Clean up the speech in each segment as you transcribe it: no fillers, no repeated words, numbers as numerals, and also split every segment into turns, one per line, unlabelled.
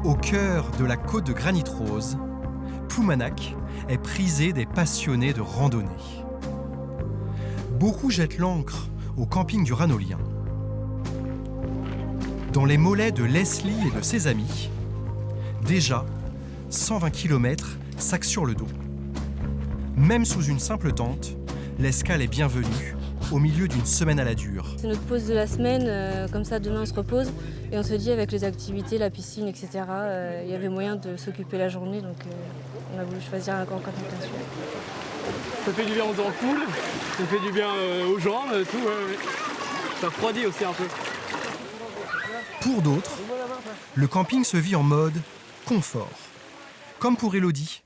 Au cœur de la côte de Granit Rose, Ploumanac est prisé des passionnés de randonnée. Beaucoup jettent l'ancre au camping du Ranolien. Dans les mollets de Leslie et de ses amis, déjà 120 km sac sur le dos. Même sous une simple tente, l'escale est bienvenue au milieu d'une semaine à la dure.
C'est notre pause de la semaine, comme ça demain on se repose et on se dit avec les activités, la piscine, etc. Il y avait moyen de s'occuper la journée, donc on a voulu choisir un camp camping.
Ça fait du bien aux ampoules, ça fait du bien aux jambes, tout. Ça refroidit aussi un peu.
Pour d'autres, le camping se vit en mode confort. Comme pour Élodie,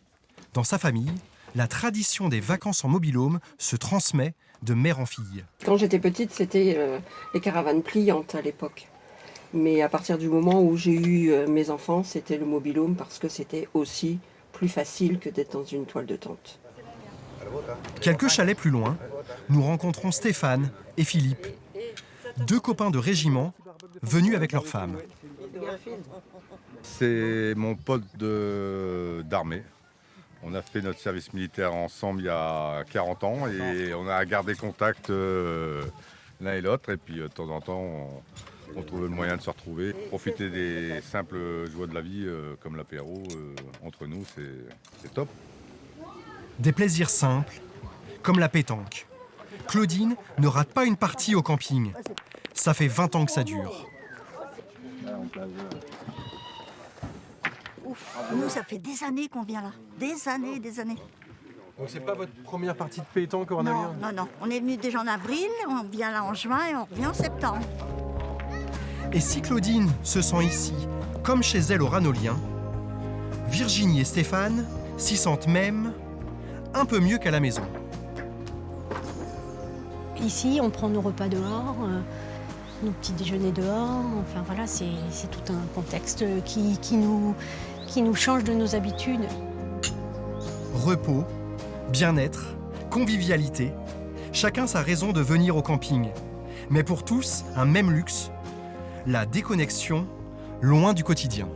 dans sa famille, la tradition des vacances en mobil-home se transmet de mère en fille.
Quand j'étais petite, c'était les caravanes pliantes à l'époque. Mais à partir du moment où j'ai eu mes enfants, c'était le mobil-home parce que c'était aussi plus facile que d'être dans une toile de tente.
Quelques chalets plus loin, nous rencontrons Stéphane et Philippe, deux copains de régiment venus avec leurs femmes.
C'est mon pote d'armée. On a fait notre service militaire ensemble il y a 40 ans et on a gardé contact l'un et l'autre. Et puis de temps en temps, on trouve le moyen de se retrouver. Profiter des simples joies de la vie comme l'apéro entre nous, c'est top.
Des plaisirs simples, comme la pétanque. Claudine ne rate pas une partie au camping. Ça fait 20 ans que ça dure.
Nous, ça fait des années qu'on vient là. Des années.
Donc c'est pas votre première partie de pétanque au Ranolien ?
Non. On est venu déjà en avril, on vient là en juin et on revient en septembre.
Et si Claudine se sent ici, comme chez elle au Ranolien, Virginie et Stéphane s'y sentent même un peu mieux qu'à la maison.
Ici, on prend nos repas dehors, nos petits déjeuners dehors. Enfin voilà, c'est tout un contexte qui nous change de nos habitudes.
Repos, bien-être, convivialité, chacun sa raison de venir au camping. Mais pour tous, un même luxe, la déconnexion loin du quotidien.